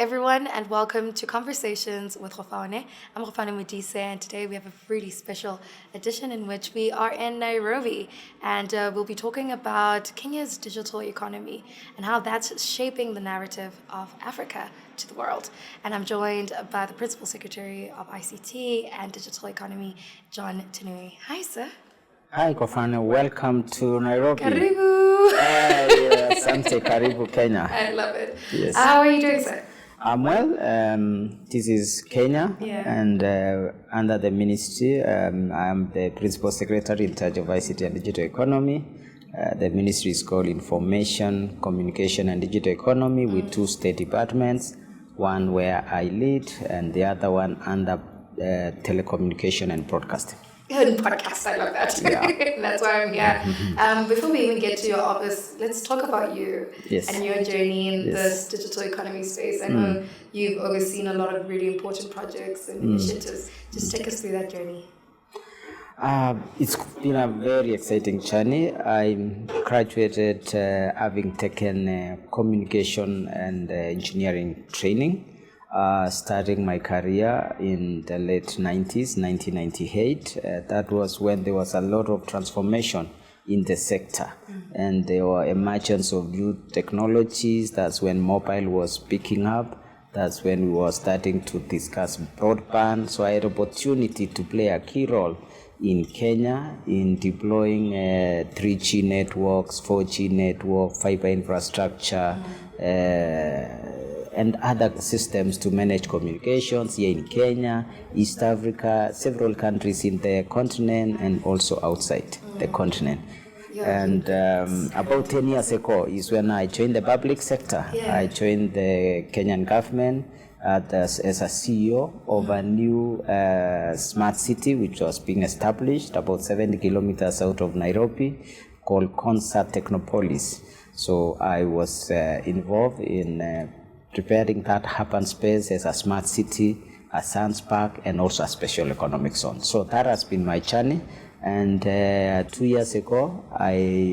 everyone, and welcome to Conversations with Rofane. I'm Rofane Modise, and today we have a really special edition in which we are in Nairobi, and we'll be talking about Kenya's digital economy and how that's shaping the narrative of Africa to the world. And I'm joined by the Principal Secretary of ICT and Digital Economy, John Tanui. Hi, sir. Hi, Kofane. Welcome to Nairobi. Karibu. Asante, karibu, Kenya. I love it. Yes. How are you doing, sir? I'm well. This is Kenya, and under the ministry, I'm the Principal Secretary in charge of ICT and Digital Economy. The ministry is called Information, Communication and Digital Economy with two state departments, one where I lead and the other one under Telecommunication and Broadcasting. Good podcast, I love that. Yeah. That's why I'm here. Before we even get to your office, let's talk about you and your journey in this digital economy space. I know you've overseen a lot of really important projects and initiatives. Just take us through that journey. It's been a very exciting journey. I graduated having taken communication and engineering training. Starting my career in the late 90s, 1998. That was when there was a lot of transformation in the sector. And there were emergence of new technologies. That's when mobile was picking up. That's when we were starting to discuss broadband. So I had opportunity to play a key role in Kenya in deploying 3G networks, 4G network, fiber infrastructure, and other systems to manage communications here in Kenya, East Africa, several countries in the continent and also outside the continent. And about 10 years ago is when I joined the public sector. I joined the Kenyan government as a CEO of a new smart city which was being established about 70 kilometers out of Nairobi called Konza technopolis. So I was involved in preparing that urban space as a smart city, a science park, and also a special economic zone. So that has been my journey. And 2 years ago, I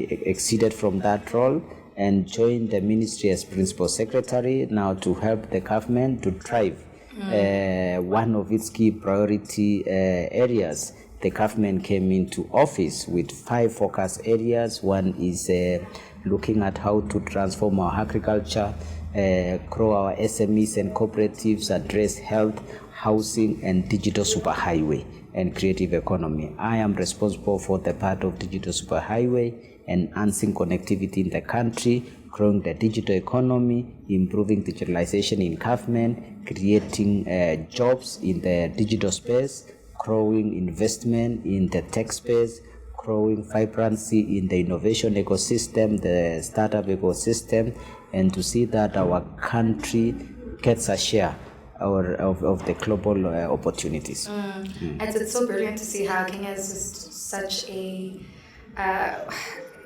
exceeded from that role and joined the ministry as Principal Secretary now to help the government to drive one of its key priority areas. The government came into office with 5 focus areas. One is looking at how to transform our agriculture, grow our SMEs and cooperatives, address health, housing, and digital superhighway and creative economy. I am responsible for the part of digital superhighway, enhancing connectivity in the country, growing the digital economy, improving digitalization in government, creating jobs in the digital space, growing investment in the tech space, growing vibrancy in the innovation ecosystem, the startup ecosystem, and to see that our country gets a share of the global opportunities. It's so brilliant to see how Kenya is just such a,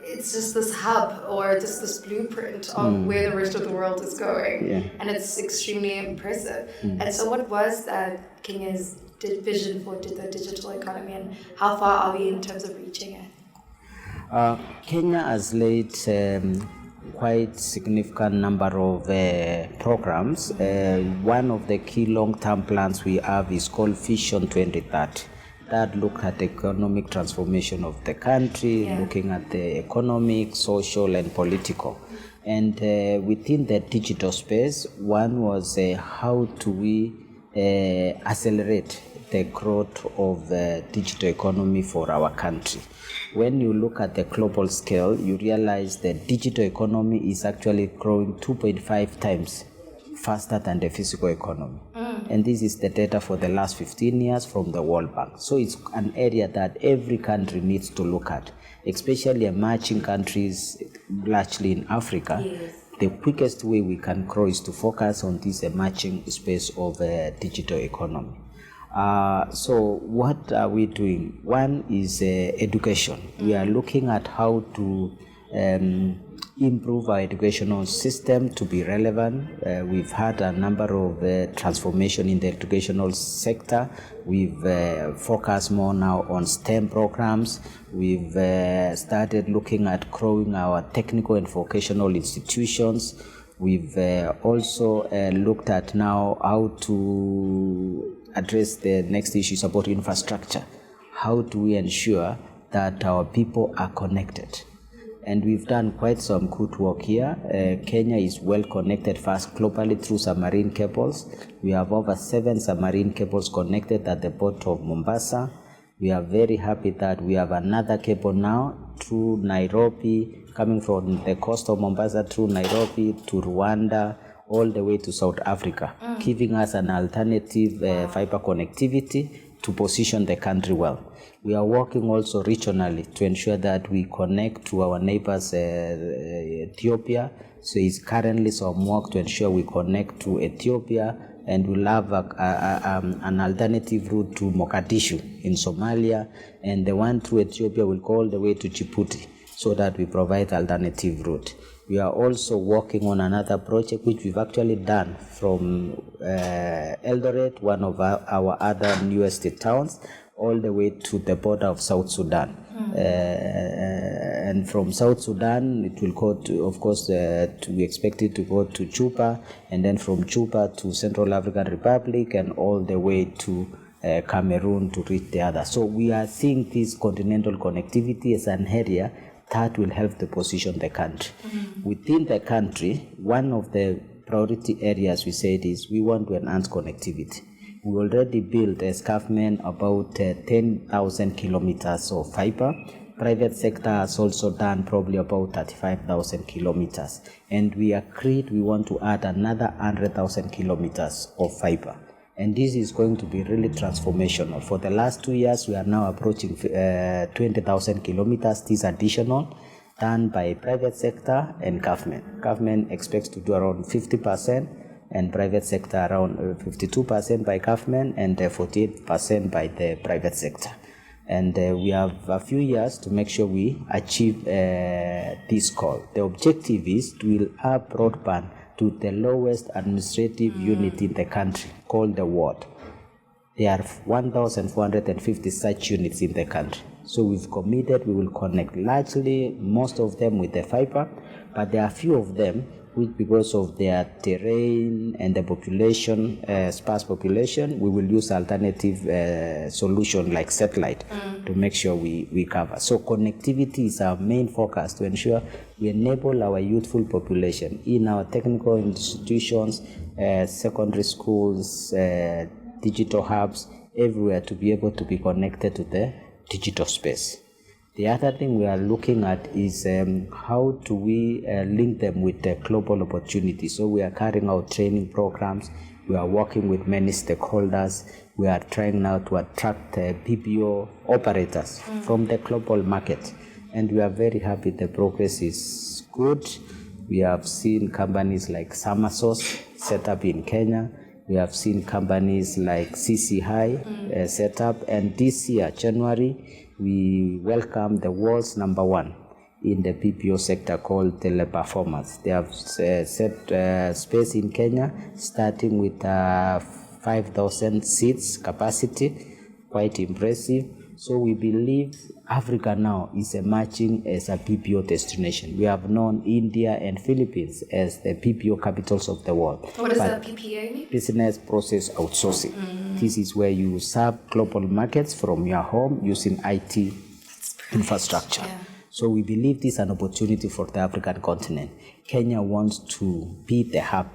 it's just this hub or just this blueprint of where the rest of the world is going. And it's extremely impressive. And so what was that Kenya's vision for the digital economy, and how far are we in terms of reaching it? Kenya has laid quite significant number of programs. One of the key long-term plans we have is called Vision 2030. That look at the economic transformation of the country, looking at the economic, social, and political. And within the digital space, one was how do we accelerate the growth of the digital economy for our country. When you look at the global scale, you realize the digital economy is actually growing 2.5 times faster than the physical economy. And this is the data for the last 15 years from the World Bank. So it's an area that every country needs to look at, especially emerging countries, largely in Africa. The quickest way we can grow is to focus on this emerging space of digital economy. So what are we doing? One is education. We are looking at how to improve our educational system to be relevant. We've had a number of transformation in the educational sector. We've focused more now on STEM programs. We've started looking at growing our technical and vocational institutions. We've also looked at now how to address the next issues about infrastructure. How do we ensure that our people are connected? And we've done quite some good work here. Kenya is well connected first globally through submarine cables. We have over 7 submarine cables connected at the port of Mombasa. We are very happy that we have another cable now through Nairobi, coming from the coast of Mombasa through Nairobi to Rwanda, all the way to South Africa, giving us an alternative fiber connectivity to position the country well. We are working also regionally to ensure that we connect to our neighbors, Ethiopia. So it's currently some work to ensure we connect to Ethiopia, and we'll have an alternative route to Mogadishu in Somalia, and the one through Ethiopia will go all the way to Djibouti, so that we provide alternative route. We are also working on another project which we've actually done from Eldoret, one of our other newest towns, all the way to the border of South Sudan. And from South Sudan, it will go to, of course, we expect it to go to Juba, and then from Juba to Central African Republic, and all the way to Cameroon to reach the other. So we are seeing this continental connectivity as an area that will help to position the country. Within the country, one of the priority areas we said is we want to enhance connectivity. We already built as government about 10,000 kilometers of fiber. Private sector has also done probably about 35,000 kilometers. And we agreed we want to add another 100,000 kilometers of fiber. And this is going to be really transformational. For the last 2 years, we are now approaching 20,000 kilometers. This additional, done by private sector and government. Government expects to do around 50%, and private sector around 52% by government, and 48% by the private sector. And we have a few years to make sure we achieve this goal. The objective is to have broadband to the lowest administrative unit in the country, called the ward. There are 1,450 such units in the country. So we've committed, we will connect largely, most of them with the fiber, but there are a few of them which, because of their terrain and the population, sparse population, we will use alternative solution like satellite to make sure we cover. So connectivity is our main focus, to ensure we enable our youthful population in our technical institutions, secondary schools, digital hubs, everywhere, to be able to be connected to the digital space. The other thing we are looking at is how do we link them with the global opportunities. So we are carrying out training programs. We are working with many stakeholders. We are trying now to attract PPO operators from the global market. And we are very happy the progress is good. We have seen companies like Samasos set up in Kenya. We have seen companies like CC High set up. And this year, January, we welcome the world's #1 in the PPO sector called Teleperformance. They have set space in Kenya, starting with 5,000 seats capacity, quite impressive. So we believe Africa now is emerging as a PPO destination. We have known India and Philippines as the PPO capitals of the world. What does that PPO mean? Business process outsourcing. This is where you serve global markets from your home using IT infrastructure. Yeah. So we believe this is an opportunity for the African continent. Kenya wants to be the hub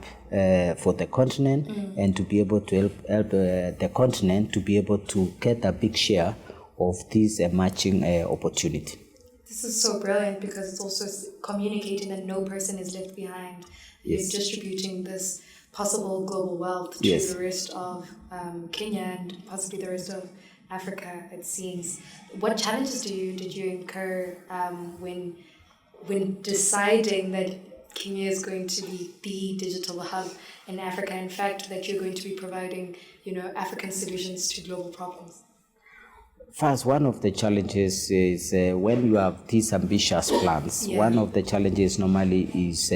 for the continent and to be able to help the continent to be able to get a big share of this emerging opportunity. This is so brilliant, because it's also communicating that no person is left behind. Yes. You're distributing this possible global wealth to the rest of Kenya and possibly the rest of Africa, it seems. What challenges did you incur when deciding that Kenya is going to be the digital hub in Africa? In fact, that you're going to be providing, African solutions to global problems. First, one of the challenges is when you have these ambitious plans, one of the challenges normally is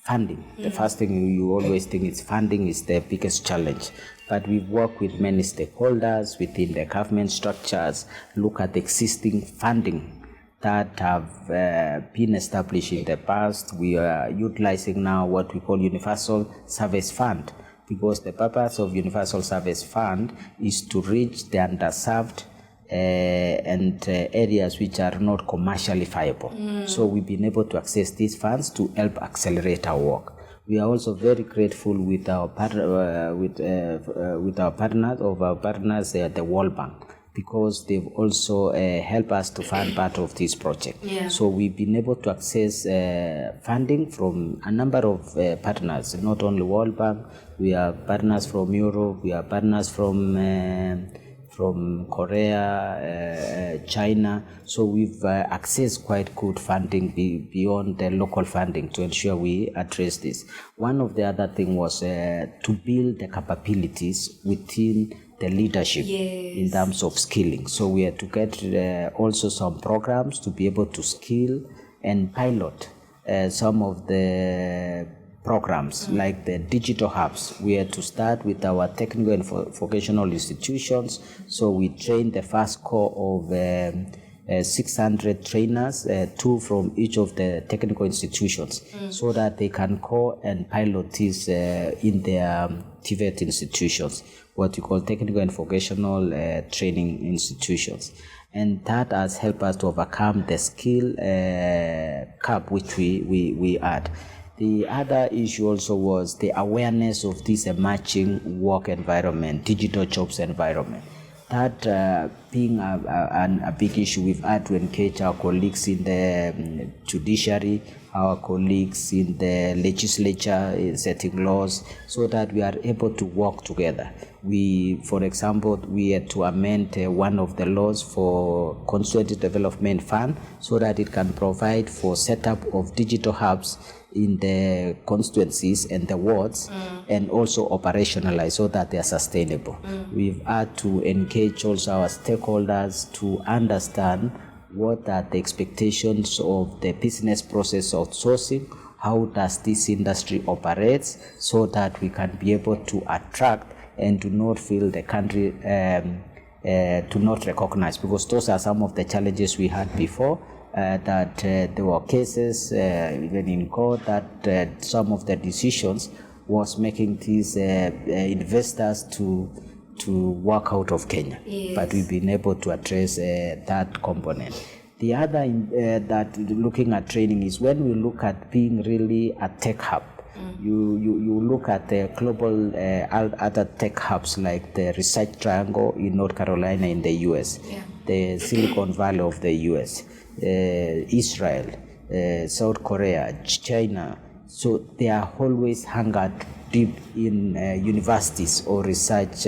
funding. The first thing you always think is funding is the biggest challenge. But we've worked with many stakeholders within the government structures, look at the existing funding that have been established in the past. We are utilizing now what we call Universal Service Fund, because the purpose of Universal Service Fund is to reach the underserved and areas which are not commercially viable. So we've been able to access these funds to help accelerate our work. We are also very grateful with our partners, the World Bank, because they've also helped us to fund part of this project. Yeah. So we've been able to access funding from a number of partners, not only World Bank. We have partners from Europe, we have partners from Korea, China. So we've accessed quite good funding beyond the local funding to ensure we address this. One of the other thing was to build the capabilities within the leadership in terms of skilling. So we had to get also some programs to be able to skill and pilot some of the programs like the digital hubs. We had to start with our technical and vocational institutions. So we trained the first core of 600 trainers, 2 from each of the technical institutions, so that they can core and pilot this in their TVET institutions, what we call technical and vocational training institutions. And that has helped us to overcome the skill gap which we had. The other issue also was the awareness of this emerging work environment, digital jobs environment. That being a big issue, we've had to engage our colleagues in the judiciary, our colleagues in the legislature, in setting laws, so that we are able to work together. For example, we had to amend one of the laws for Constituency Development Fund so that it can provide for setup of digital hubs in the constituencies and the wards, and also operationalize so that they are sustainable. We've had to engage also our stakeholders to understand what are the expectations of the business process outsourcing, how does this industry operates, so that we can be able to attract and to not feel the country to not recognize, because those are some of the challenges we had before. That there were cases even in court that some of the decisions was making these investors to work out of Kenya. Yes. But we've been able to address that component. The other that looking at training is when we look at being really a tech hub. You look at the global other tech hubs like the Research Triangle in North Carolina in the US, the Silicon Valley of the US, Israel, South Korea, China. So they are always hungered deep in universities or research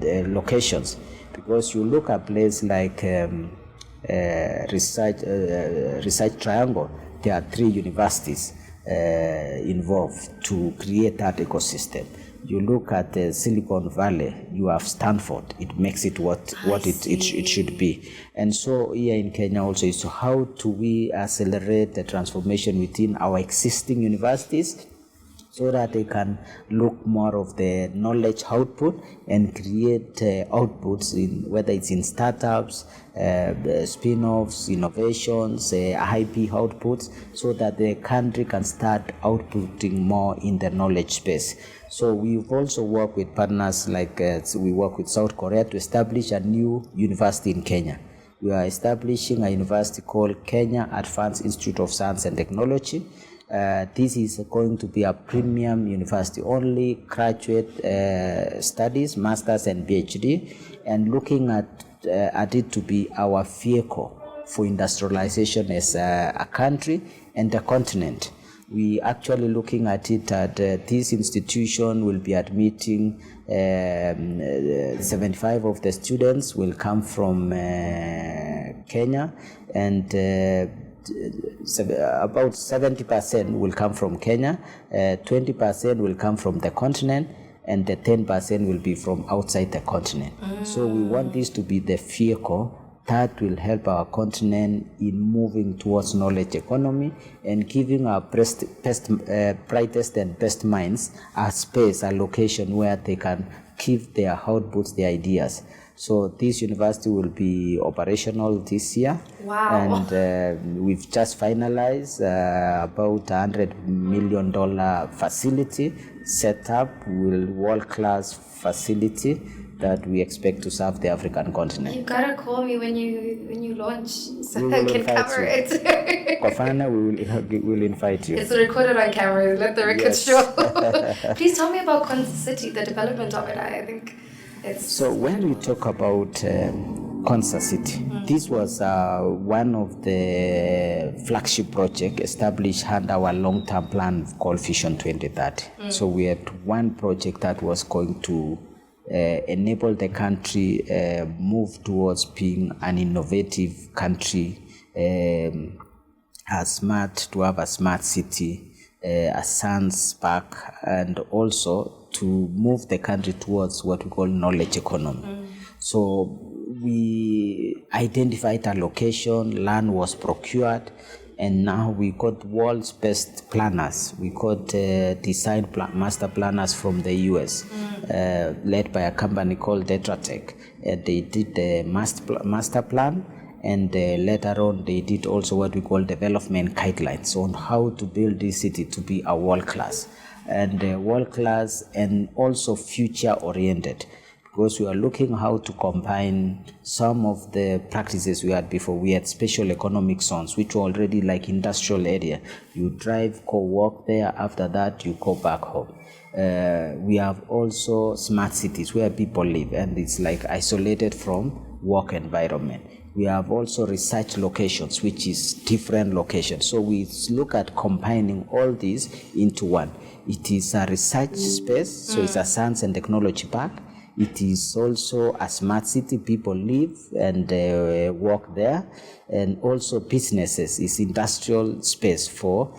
locations, because you look at places like Research Triangle, there are 3 universities involved to create that ecosystem. You look at the Silicon Valley, you have Stanford. It makes it what it should be. And so here in Kenya also is how do we accelerate the transformation within our existing universities so that they can look more of the knowledge output and create outputs in whether it's in startups, spin-offs, innovations, IP outputs, so that the country can start outputting more in the knowledge space. So we've also worked with partners like we work with South Korea to establish a new university in Kenya. We are establishing a university called Kenya Advanced Institute of Science and Technology. This is going to be a premium university, only graduate studies, masters and PhD, and looking at it to be our vehicle for industrialization as a country and a continent. We actually looking at it that this institution will be admitting 75 of the students will come from Kenya, and about 70% will come from Kenya, 20% will come from the continent, and the 10% will be from outside the continent. So we want this to be the vehicle that will help our continent in moving towards knowledge economy and giving our brightest and best minds a space, a location where they can give their outputs, their ideas. So this university will be operational this year. Wow. And we've just finalized about $100 million facility set up, world-class facility that we expect to serve the African continent. You gotta call me when you launch so We I will can invite cover you. it. Kofana, we will invite you. It's recorded on camera. Let the record Yes. show. Please tell me about Konza City, the development of it. I think it's... So when we talk about Konza City, this was one of the flagship projects established under our long-term plan called Vision 2030. So we had one project that was going to enable the country move towards being an innovative country, to have a smart city, a science park, and also to move the country towards what we call knowledge economy. So we identified a location, land was procured, and now we got world's best planners. We got master planners from the US, led by a company called Tetratech. They did the master plan, and later on they did also what we call development guidelines on how to build this city to be a world-class, and also future-oriented. Because we are looking how to combine some of the practices we had before. We had special economic zones, which were already like industrial area. You drive, go work there. After that, you go back home. We have also smart cities where people live, and it's like isolated from work environment. We have also research locations, which is different locations. So we look at combining all these into one. It is a research space, so it's a science and technology park. It is also a smart city. People live and work there. And also businesses is industrial space for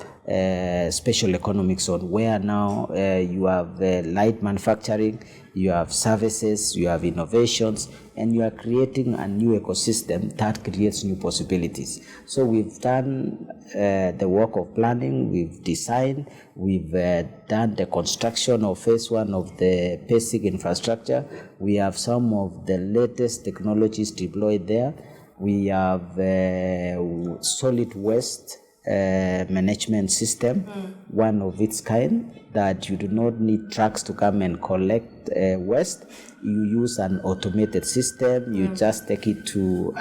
special economic zone, where now you have light manufacturing, you have services, you have innovations, and you are creating a new ecosystem that creates new possibilities. So we've done the work of planning, we've designed, we've done the construction of phase one of the basic infrastructure. We have some of the latest technologies deployed there. We have solid waste management system, one of its kind, that you do not need trucks to come and collect waste. You use an automated system. You just take it to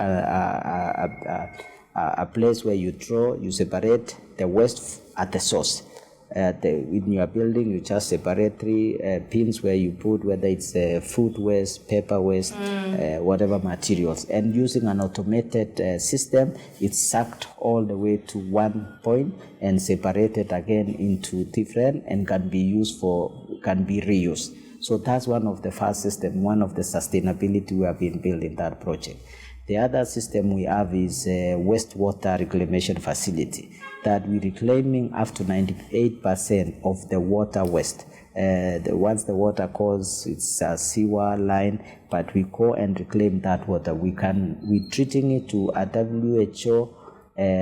a place where you separate the waste at the source. In your building, you just separate 3 pins where you put, whether it's food waste, paper waste, whatever materials. And using an automated system, it's sucked all the way to one point and separated again into different, and can be reused. So that's one of the first system, one of the sustainability we have been building that project. The other system we have is a wastewater reclamation facility that we're reclaiming up to 98% of the water waste. Once the water goes, it's a sewer line, but we go and reclaim that water. We're treating it to a WHO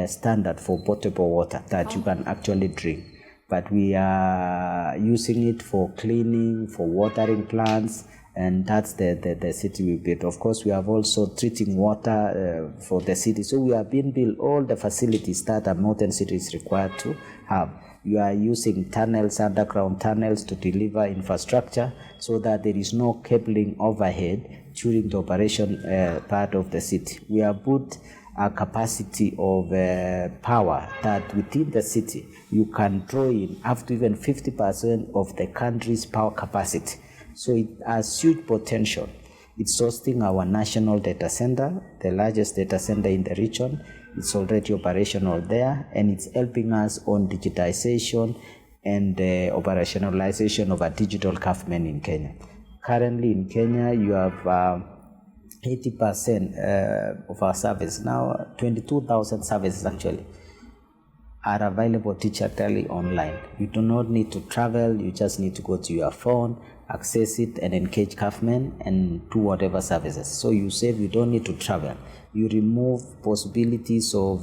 standard for potable water that you can actually drink. But we are using it for cleaning, for watering plants, and that's the city we built. Of course, we have also treating water for the city. So we have been built all the facilities that a modern city is required to have. You are using tunnels, underground tunnels, to deliver infrastructure so that there is no cabling overhead during the operation part of the city. We have put a capacity of power that within the city you can draw in up to even 50% of the country's power capacity. So it has huge potential. It's hosting our national data center, the largest data center in the region. It's already operational there, and it's helping us on digitization and operationalization of a digital government in Kenya. Currently in Kenya, you have 80% of our service, now 22,000 services actually, are available digitally online. You do not need to travel, you just need to go to your phone, access it, and engage government and do whatever services. So you save, you don't need to travel. You remove possibilities of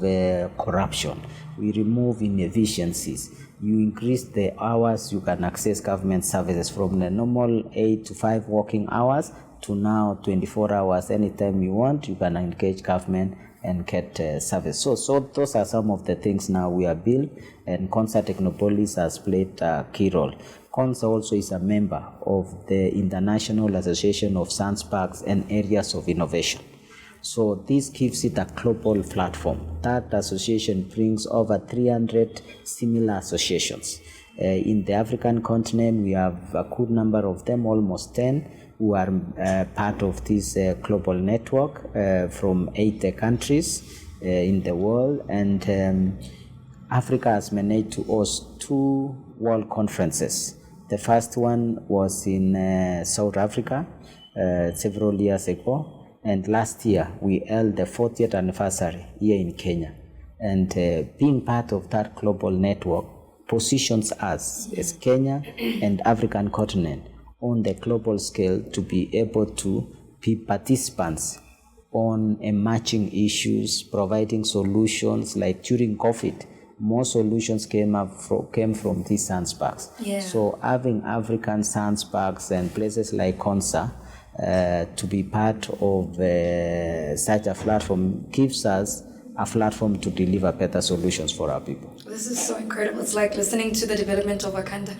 corruption. We remove inefficiencies. You increase the hours you can access government services from the normal 8 to 5 working hours to now 24 hours. Anytime you want, you can engage government and get service. So those are some of the things now we are built, and Konza Technopolis has played a key role. Konza also is a member of the International Association of Science Parks and Areas of Innovation. So this gives it a global platform. That association brings over 300 similar associations. In the African continent, we have a good number of them, almost 10, who are part of this global network from 8 countries in the world. And Africa has managed to host 2 world conferences. The first one was in South Africa several years ago. And last year, we held the 40th anniversary here in Kenya. And being part of that global network positions us as Kenya and African continent on the global scale to be able to be participants on emerging issues, providing solutions. Like during COVID, more solutions came from these science parks. Yeah. So having African science parks and places like Konza to be part of such a platform gives us a platform to deliver better solutions for our people. This is so incredible. It's like listening to the development of Wakanda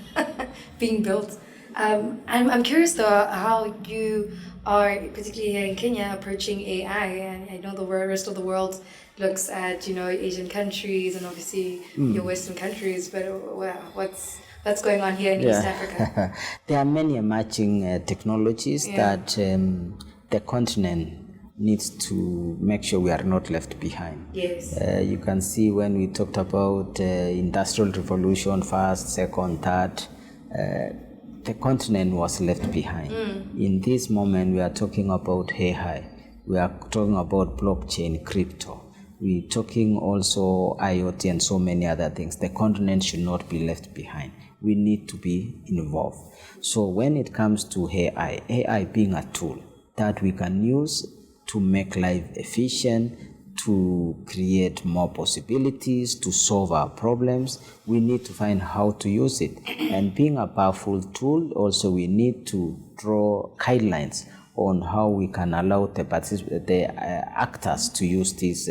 being built. I'm curious though how you are, particularly here in Kenya, approaching AI. And I know the rest of the world looks at, Asian countries and obviously your Western countries, but what's going on here in East Africa? There are many emerging technologies that the continent needs to make sure we are not left behind. Yes. You can see when we talked about industrial revolution, first, second, third, the continent was left behind. In this moment, we are talking about AI. We are talking about blockchain, crypto. We're talking also IoT and so many other things. The continent should not be left behind. We need to be involved. So when it comes to AI being a tool that we can use to make life efficient, to create more possibilities, to solve our problems, we need to find how to use it. And being a powerful tool, also we need to draw guidelines on how we can allow the actors to use these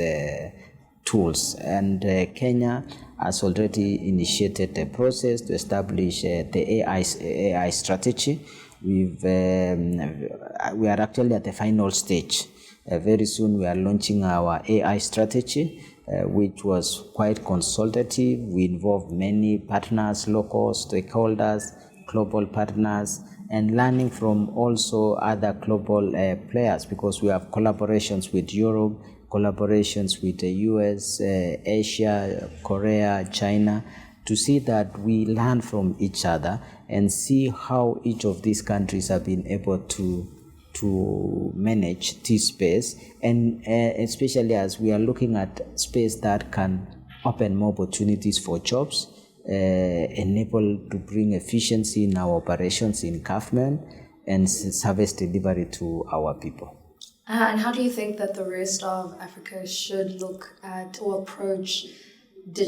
tools. And Kenya has already initiated the process to establish the AI strategy. We are actually at the final stage. Very soon we are launching our AI strategy, which was quite consultative. We involved many partners, local stakeholders, global partners, and learning from also other global players, because we have collaborations with Europe, collaborations with the US, Asia, Korea, China, to see that we learn from each other and see how each of these countries have been able to manage this space, and especially as we are looking at space that can open more opportunities for jobs, enable to bring efficiency in our operations in government, and service delivery to our people. And how do you think that the rest of Africa should look at or approach the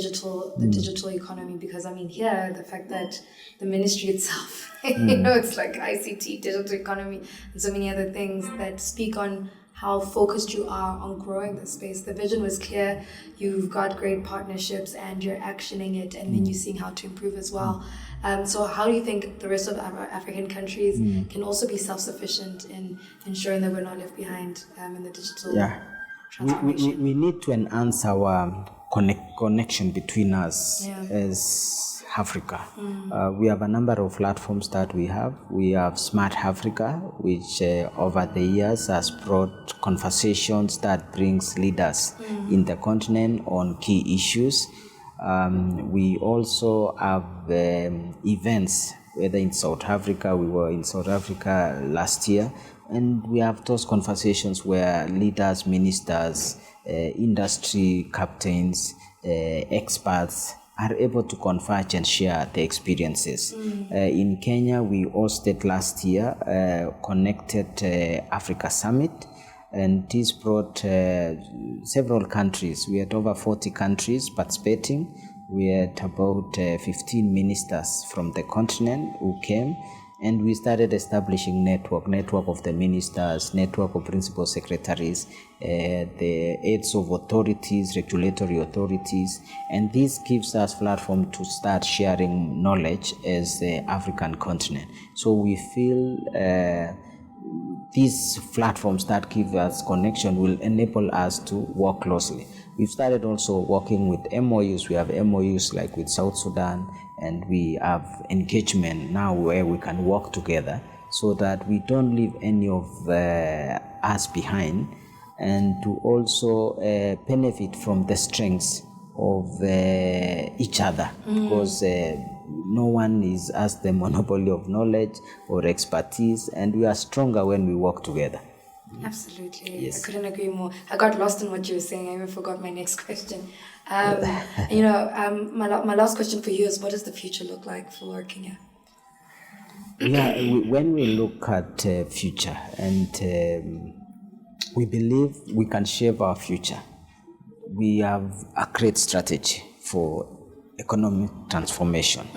digital economy? Because here, the fact that the ministry itself, it's like ICT, digital economy, and so many other things that speak on how focused you are on growing the space. The vision was clear, you've got great partnerships and you're actioning it, and then you're seeing how to improve as well. So how do you think the rest of African countries can also be self-sufficient in ensuring that we're not left behind in the digital transformation? We need to enhance our connection between us as Africa. We have a number of platforms that we have. We have Smart Africa, which over the years has brought conversations that brings leaders in the continent on key issues. We also have events, whether in South Africa. We were in South Africa last year, and we have those conversations where leaders, ministers, industry captains, experts are able to converge and share the experiences. In Kenya, we hosted last year Connected Africa Summit, and this brought several countries. We had over 40 countries participating. We had about 15 ministers from the continent who came, and we started establishing network of the ministers, network of principal secretaries, the heads of authorities, regulatory authorities, and this gives us platform to start sharing knowledge as the African continent. So we feel these platforms that give us connection will enable us to work closely. We've started also working with MOUs. We have MOUs like with South Sudan, and we have engagement now where we can work together so that we don't leave any of us behind, and to also benefit from the strengths of each other, because no one has the monopoly of knowledge or expertise, and we are stronger when we work together. Absolutely. Yes. I couldn't agree more. I got lost in what you were saying. I even forgot my next question. My last question for you is, what does the future look like for Kenya? When we look at future, and we believe we can shape our future, we have a great strategy for economic transformation.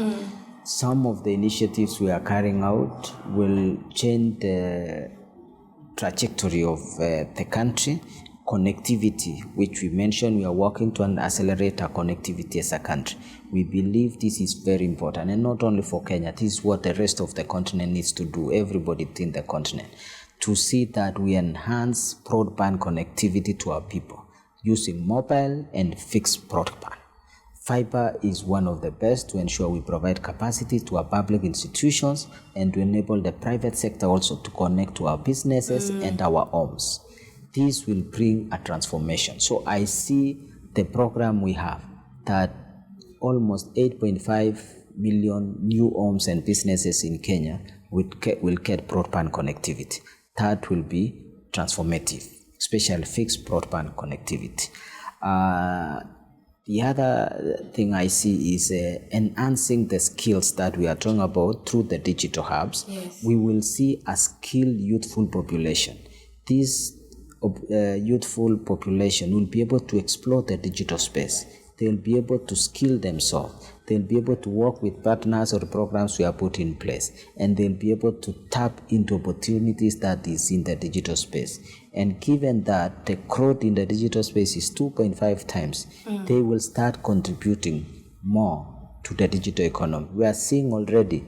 Some of the initiatives we are carrying out will change the trajectory of the country. Connectivity, which we mentioned, we are working to accelerate our connectivity as a country. We believe this is very important, and not only for Kenya. This is what the rest of the continent needs to do, everybody in the continent, to see that we enhance broadband connectivity to our people using mobile and fixed broadband. Fiber is one of the best to ensure we provide capacity to our public institutions and to enable the private sector also to connect to our businesses and our homes. This will bring a transformation. So I see the program we have, that almost 8.5 million new homes and businesses in Kenya will get broadband connectivity. That will be transformative, especially fixed broadband connectivity. The other thing I see is enhancing the skills that we are talking about through the digital hubs. Yes. We will see a skilled youthful population. This youthful population will be able to explore the digital space. They'll be able to skill themselves. They'll be able to work with partners or programs we are putting in place, and they'll be able to tap into opportunities that is in the digital space. And given that the growth in the digital space is 2.5 times, they will start contributing more to the digital economy. We are seeing already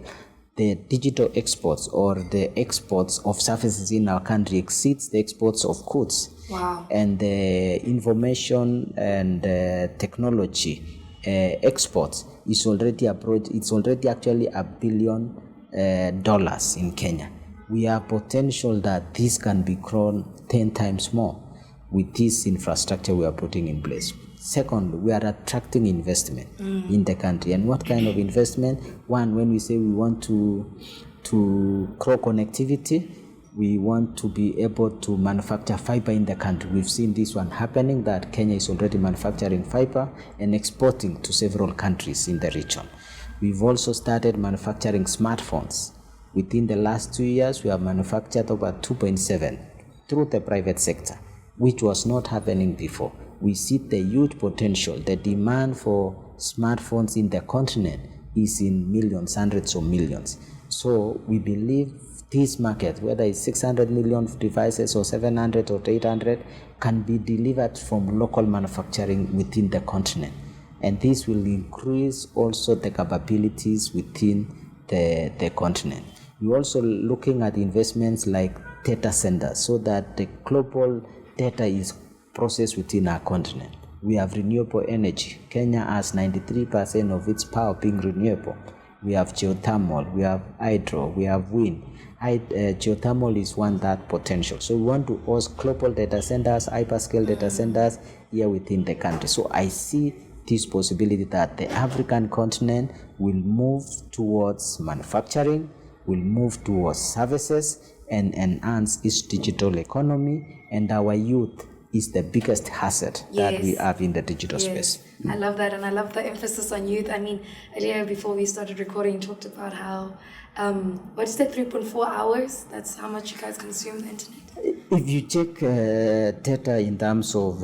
the digital exports, or the exports of services in our country, exceeds the exports of goods. Wow. And the information and technology exports is already it's already actually $1 billion in Kenya. We have potential that this can be grown 10 times more with this infrastructure we are putting in place. Second, we are attracting investment in the country. And what kind of investment? One, when we say we want to grow connectivity, we want to be able to manufacture fiber in the country. We've seen this one happening, that Kenya is already manufacturing fiber and exporting to several countries in the region. We've also started manufacturing smartphones. Within the last 2 years, we have manufactured over 2.7 through the private sector, which was not happening before. We see the huge potential. The demand for smartphones in the continent is in millions, hundreds of millions. So we believe this market, whether it's 600 million devices or 700 or 800, can be delivered from local manufacturing within the continent. And this will increase also the capabilities within the continent. We're also looking at investments like data centers, so that the global data is processed within our continent. We have renewable energy. Kenya has 93% of its power being renewable. We have geothermal, we have hydro, we have wind. Geothermal is one that potential. So we want to host global data centers, hyperscale data centers here within the country. So I see this possibility that the African continent will move towards manufacturing, will move towards services, and enhance its digital economy, and our youth is the biggest hazard that we Yes. have in the digital Yes. space. I love that, and I love the emphasis on youth. I mean, earlier before we started recording, you talked about how, what is that, 3.4 hours? That's how much you guys consume the internet? If you check data in terms of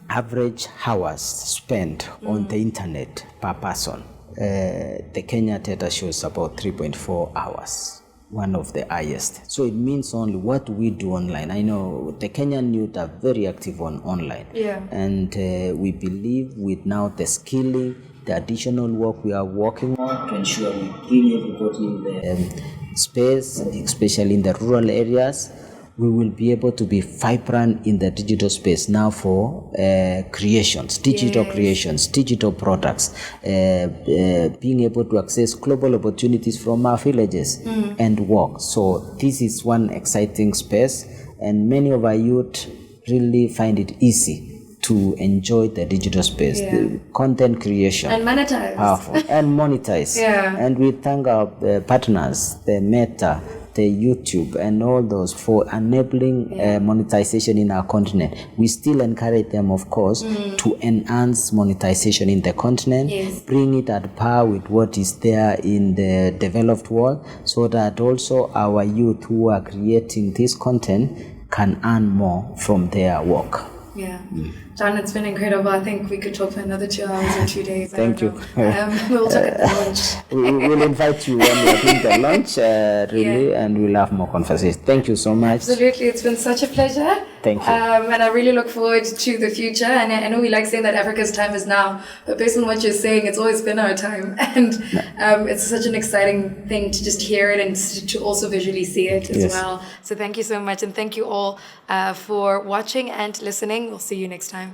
average hours spent on the internet per person, the Kenya data shows about 3.4 hours, one of the highest. So it means only what we do online. I know the Kenyan youth are very active on online. Yeah. And we believe with now the skilling, the additional work we are working on to ensure we bring everybody in the space, especially in the rural areas, we will be able to be vibrant in the digital space now for creations, digital Yes. creations, digital products, being able to access global opportunities from our villages and work. So this is one exciting space, and many of our youth really find it easy to enjoy the digital space, the content creation. And monetize. Powerful. And monetize. Yeah. And we thank our partners, the Meta, the YouTube, and all those for enabling monetization in our continent. We still encourage them, of course, to enhance monetization in the continent, Yes. bring it at par with what is there in the developed world, so that also our youth who are creating this content can earn more from their work. Yeah. John, it's been incredible. I think we could talk for another 2 hours or 2 days. I Thank don't you. know. We'll talk at the lunch. We'll invite you when we're doing the lunch, really, and we'll have more conversations. Thank you so much. Absolutely. It's been such a pleasure. Thank you. And I really look forward to the future. And I know we like saying that Africa's time is now, but based on what you're saying, it's always been our time. And it's such an exciting thing to just hear it and to also visually see it as Yes. well. So thank you so much. And thank you all for watching and listening. We'll see you next time.